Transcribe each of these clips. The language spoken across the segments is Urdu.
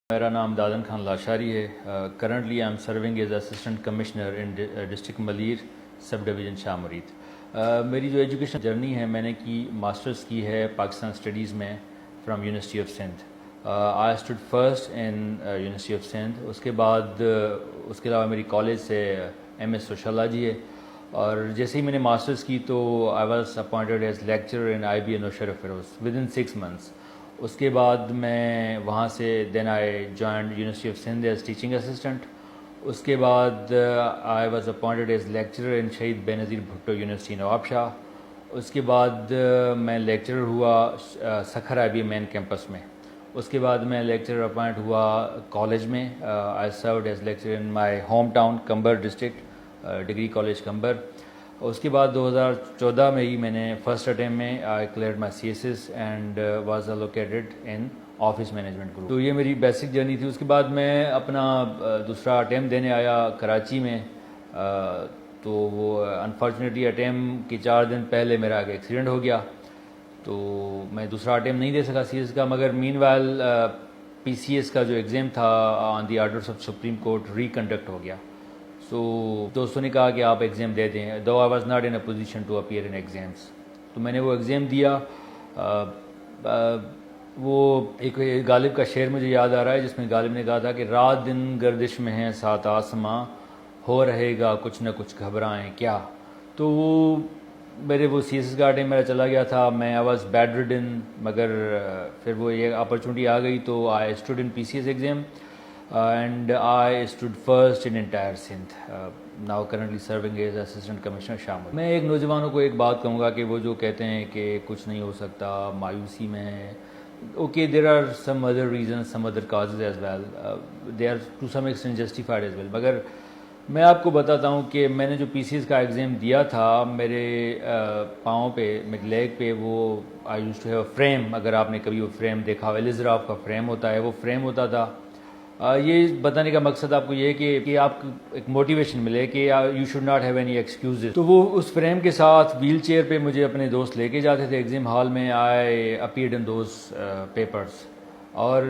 میرا نام دادن خان لاشاری ہے. Currently I am serving as assistant commissioner in district Malir sub division Shah Murid. میری جو ایجوکیشن جرنی ہے میں نے ماسٹرز کی ہے پاکستان اسٹڈیز میں from university of Sindh. I stood first in university of Sindh. اس کے کے علاوہ میری کالج سے ایم ایس سوشالوجی ہے. اور جیسے ہی میں نے ماسٹرز کی تو I was appointed as lecturer in I B A Naushahro Feroze within 6 months. اس کے بعد میں وہاں سے then I joined university of Sindh as teaching assistant. اس کے بعد I was appointed as lecturer in Shaheed بے نظیر بھٹو یونیورسٹی نواب شاہ. اس کے بعد میں لیکچرر ہوا سکھر آئی بی مین کیمپس میں. اس کے بعد میں لیکچرر اپوائنٹ ہوا کالج میں. I served as lecturer in my home town Qambar district degree college Qambar. اس کے بعد 2014 میں ہی میں نے فرسٹ اٹیمپٹ میں I cleared my C S S and was allocated in office management group. تو یہ میری بیسک جرنی تھی. اس کے بعد میں اپنا دوسرا اٹیمپٹ دینے آیا کراچی میں. تو وہ انفارچونیٹلی اٹیمپٹ کے 4 دن پہلے میرا ایک ایکسیڈنٹ ہو گیا. تو میں دوسرا اٹیمپٹ نہیں دے سکا سی ایس کا. مگر مین وائل پی سی ایس کا جو ایگزام تھا آن دی آرڈرس آف سپریم کورٹ ریکنڈکٹ ہو گیا. سو دوستوں نے کہا کہ آپ ایگزام دے دیں. Though I was not in a position to appear in exams. تو میں نے وہ ایگزام دیا. وہ ایک غالب کا شعر مجھے یاد آ رہا ہے جس میں غالب نے کہا تھا کہ رات دن گردش میں ہیں سات آسماں ہو رہے گا کچھ نہ کچھ گھبرائیں کیا. تو وہ میرے وہ سی ایس ایس کا ٹائم میرا چلا گیا تھا. میں آئی واز بیڈ ریڈن. مگر پھر وہ یہ اپرچونیٹی آ گئی تو I stood in P C S exam and I stood first in entire Sindh. Now currently serving as assistant commissioner شامل. میں ایک نوجوانوں کو ایک بات کہوں گا کہ وہ جو کہتے ہیں کہ کچھ نہیں ہو سکتا مایوسی میں okay there are some other reasons some other causes as well. They are to some extent justified as well. مگر میں آپ کو بتاتا ہوں کہ میں نے جو پی سی ایس کا ایگزام دیا تھا میرے پاؤں پہ میرے لیگ پہ وہ I used to have a frame. اگر آپ نے کبھی وہ فریم دیکھا ہو ایلیزراف کا فریم ہوتا ہے وہ فریم ہوتا تھا. یہ بتانے کا مقصد آپ کو یہ ہے کہ آپ کو ایک موٹیویشن ملے کہ you should not have any excuses. تو وہ اس فریم کے ساتھ ویل چیئر پہ مجھے اپنے دوست لے کے جاتے تھے ایگزام ہال میں. آئی اپیئرڈ ان دوز پیپرز. اور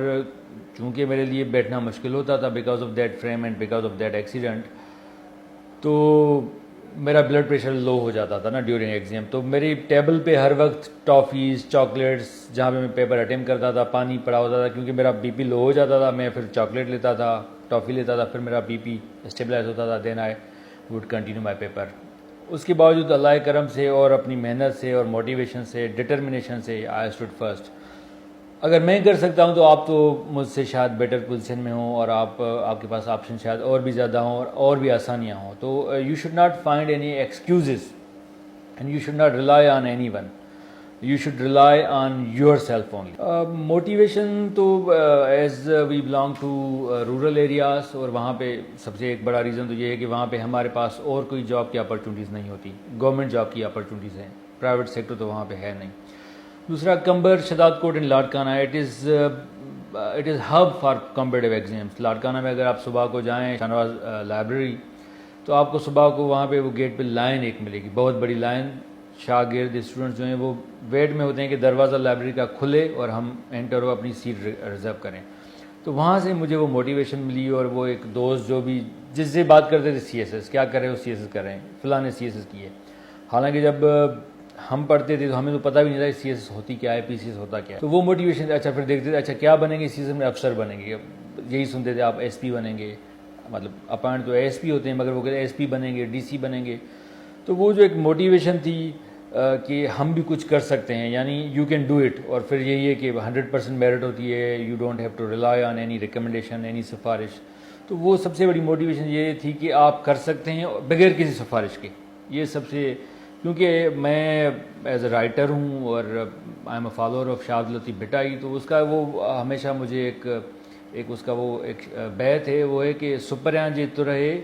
چونکہ میرے لیے بیٹھنا مشکل ہوتا تھا because of that frame and because of that accident تو میرا بلڈ پریشر لو ہو جاتا تھا نا ڈیورنگ ایگزام. تو میری ٹیبل پہ ہر وقت ٹافیز چاکلیٹس جہاں پہ میں پیپر اٹیمپٹ کرتا تھا پانی پڑا ہوتا تھا کیونکہ میرا بی پی لو ہو جاتا تھا. میں پھر چاکلیٹ لیتا تھا ٹافی لیتا تھا پھر میرا بی پی اسٹیبلائز ہوتا تھا. Then I would continue my paper. اس کے باوجود اللہ کرم سے اور اپنی محنت سے اور موٹیویشن سے ڈٹرمنیشن سے آئی اسٹوڈ فرسٹ. اگر میں کر سکتا ہوں تو آپ تو مجھ سے شاید بیٹر پوزیشن میں ہوں اور آپ کے پاس آپشن شاید اور بھی زیادہ ہوں اور بھی آسانیاں ہوں. تو you should not find any excuses and you should not rely on anyone. You should rely on yourself only. Motivation تو as we belong to rural areas اور وہاں پہ سب سے ایک بڑا ریزن تو یہ ہے کہ وہاں پہ ہمارے پاس اور کوئی جاب کی اپرچونیٹیز نہیں ہوتی. گورنمنٹ جاب کی اپرچونیٹیز ہیں, پرائیویٹ سیکٹر تو وہاں پہ ہے نہیں. دوسرا Qambar Shahdadkot in Larkana it is hub for competitive exams. Larkana میں اگر آپ صبح کو جائیں شاہنواز لائبریری تو آپ کو صبح کو وہاں پہ وہ گیٹ پہ لائن ایک ملے گی, بہت بڑی لائن. شاگرد اسٹوڈنٹس جو ہیں وہ ویٹ میں ہوتے ہیں کہ دروازہ لائبریری کا کھلے اور ہم انٹر ہو اپنی سیٹ ریزرو کریں. تو وہاں سے مجھے وہ موٹیویشن ملی. اور وہ ایک دوست جو بھی جس سے بات کرتے تھے سی ایس ایس کیا کر رہے ہو سی ایس ایس کر رہے ہیں فلاں نے سی ایس ایس کی ہے. حالانکہ جب ہم پڑھتے تھے تو ہمیں تو پتہ بھی نہیں تھا سی ایس ایس ہوتی کیا ہے پی سی ایس ہوتا کیا ہے. تو وہ موٹیویشن اچھا پھر دیکھتے تھے اچھا کیا بنیں گے سی ایس ایس میں افسر بنیں گے. یہی سنتے تھے آپ ایس پی بنیں گے, مطلب اپوائنٹ تو ایس پی ہوتے ہیں مگر وہ کہتے ہیں ایس پی بنیں گے ڈی سی بنیں گے. تو وہ جو ایک موٹیویشن تھی کہ ہم بھی کچھ کر سکتے ہیں یعنی یو کین ڈو اٹ. اور پھر یہی ہے کہ 100% میرٹ ہوتی ہے. You don't have to rely on any recommendation any سفارش. تو وہ سب سے بڑی موٹیویشن یہ تھی کہ آپ کر سکتے ہیں بغیر کسی سفارش کے. یہ سب سے کیونکہ میں ایز اے رائٹر ہوں اور I am a follower of Shah Abdul Latif Bhittai. تو اس کا وہ ہمیشہ مجھے ایک اس کا وہ ایک بیت ہے وہ ہے کہ سپریاں جی تو رہے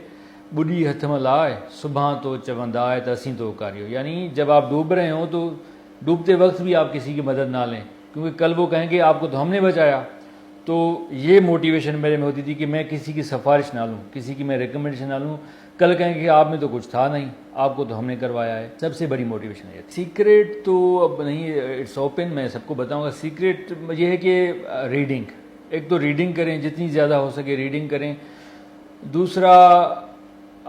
بڈھی ہتھ میں لائے صبح تو چوندائے تسیں تو کاریو. یعنی جب آپ ڈوب رہے ہوں تو ڈوبتے وقت بھی آپ کسی کی مدد نہ لیں کیونکہ کل وہ کہیں گے آپ کو تو ہم نے بچایا. تو یہ موٹیویشن میرے میں ہوتی تھی کہ میں کسی کی سفارش نہ لوں کسی کی میں ریکمنڈیشن نہ لوں. کل کہیں کہ آپ میں تو کچھ تھا نہیں آپ کو تو ہم نے کروایا ہے. سب سے بڑی موٹیویشن ہے. سیکریٹ تو اب نہیں اٹس اوپن, میں سب کو بتاؤں گا. سیکریٹ یہ ہے کہ ریڈنگ ایک تو ریڈنگ کریں، جتنی زیادہ ہو سکے ریڈنگ کریں. دوسرا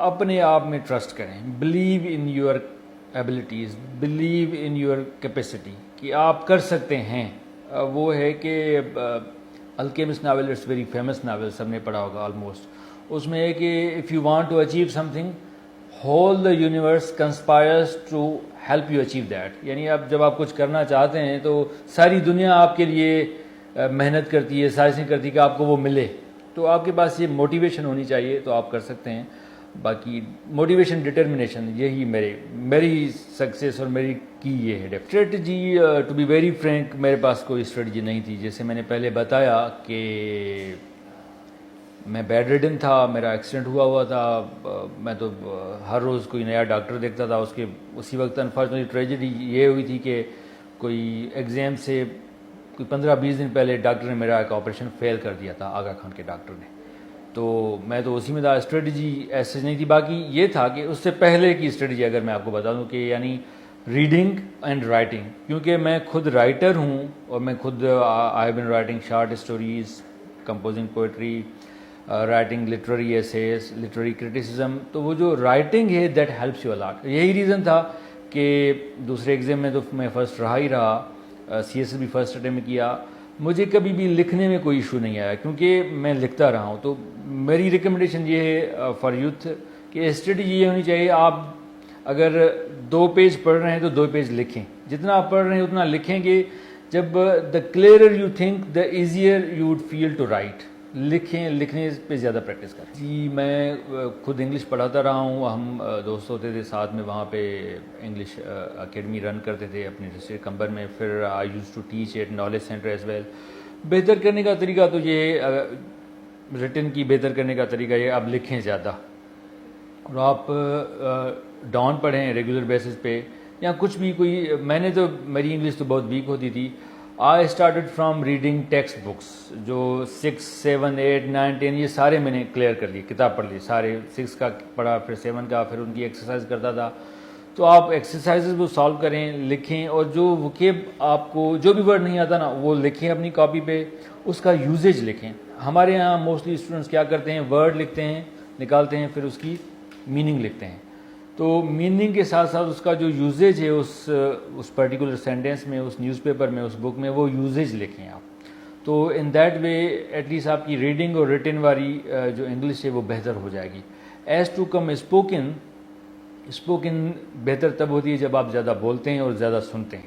اپنے آپ میں ٹرسٹ کریں، believe in your abilities, believe in your capacity کہ آپ کر سکتے ہیں. وہ ہے کہ Alchemist novel, it's very famous novel, سب نے پڑھا ہوگا آلموسٹ. اس میں ہے کہ if you want to achieve something whole the universe conspires to help you achieve that. یعنی اب جب آپ کچھ کرنا چاہتے ہیں تو ساری دنیا آپ کے لیے محنت کرتی ہے، سازشیں کرتی ہے کہ آپ کو وہ ملے. تو آپ کے پاس یہ موٹیویشن ہونی چاہیے تو آپ کر سکتے ہیں. باقی موٹیویشن، ڈٹرمنیشن، یہی میری سکسیس اور میری کی یہ ہے. Strategy to be very frank میرے پاس کوئی اسٹریٹجی نہیں تھی. جیسے میں نے پہلے بتایا کہ میں بیڈ ریڈن تھا، میرا ایکسیڈنٹ ہوا تھا. میں تو ہر روز کوئی نیا ڈاکٹر دیکھتا تھا. اسی وقت انفارچونیٹلی ٹریجڈی یہ ہوئی تھی کہ کوئی ایگزام سے کوئی 15-20 دن پہلے ڈاکٹر نے میرا ایک آپریشن فیل کر دیا تھا، آغا خان کے ڈاکٹر نے. تو میں تو اسی میں تھا. اسٹریٹجی ایسے نہیں تھی. باقی یہ تھا کہ اس سے پہلے کی اسٹریٹجی اگر میں آپ کو بتا دوں کہ یعنی ریڈنگ اینڈ رائٹنگ، کیونکہ میں خود رائٹر ہوں اور میں خود I have been writing short stories, composing poetry, writing literary essays, literary criticism. تو وہ جو رائٹنگ ہے دیٹ ہیلپس یو الاٹ. یہی ریزن تھا کہ دوسرے ایگزام میں تو میں فرسٹ رہا ہی رہا، سی ایس ایس بھی فرسٹ اٹیمپٹ کیا. مجھے کبھی بھی لکھنے میں کوئی ایشو نہیں آیا کیونکہ میں لکھتا رہا ہوں. تو میری ریکمنڈیشن یہ ہے فار یوتھ کہ اسٹریٹجی یہ ہونی چاہیے، آپ اگر 2 پیج پڑھ رہے ہیں تو 2 پیج لکھیں. جتنا آپ پڑھ رہے ہیں اتنا لکھیں گے. جب the clearer you think the easier you would feel to write. لکھیں، لکھنے پہ زیادہ پریکٹس کریں. جی میں خود انگلش پڑھاتا رہا ہوں. ہم دوست ہوتے تھے ساتھ میں، وہاں پہ انگلش اکیڈمی رن کرتے تھے اپنے ڈسٹرکٹ کمبر میں. پھر I use to teach at knowledge centre as well. بہتر کرنے کا طریقہ تو یہ، ریٹن کی بہتر کرنے کا طریقہ یہ آپ لکھیں زیادہ، اور آپ ڈاؤن پڑھیں ریگولر بیسس پہ یا کچھ بھی. کوئی میں نے تو، میری انگلش تو بہت ویک ہوتی تھی. I started from reading text books جو 6, 7, 8, 9, 10 یہ سارے میں نے کلیئر کر لیے، کتاب پڑھ لی سارے. 6 کا پڑھا، پھر 7 کا، پھر ان کی ایکسرسائز کرتا تھا. تو آپ ایکسرسائزز وہ سالو کریں، لکھیں، اور جو وکیب آپ کو جو بھی ورڈ نہیں آتا نا وہ لکھیں اپنی کاپی پہ، اس کا یوزیج لکھیں. ہمارے یہاں موسٹلی اسٹوڈنٹس کیا کرتے ہیں، ورڈ لکھتے ہیں، نکالتے ہیں، پھر اس کی میننگ لکھتے ہیں. تو میننگ کے ساتھ ساتھ اس کا جو یوزیج ہے اس پرٹیکولر سینٹینس میں، اس نیوز پیپر میں، اس بک میں، وہ یوزیج لکھیں آپ. تو in that way at least آپ کی ریڈنگ اور ریٹن والی جو انگلش ہے وہ بہتر ہو جائے گی. ایز ٹو کم اسپوکن بہتر تب ہوتی ہے جب آپ زیادہ بولتے ہیں اور زیادہ سنتے ہیں.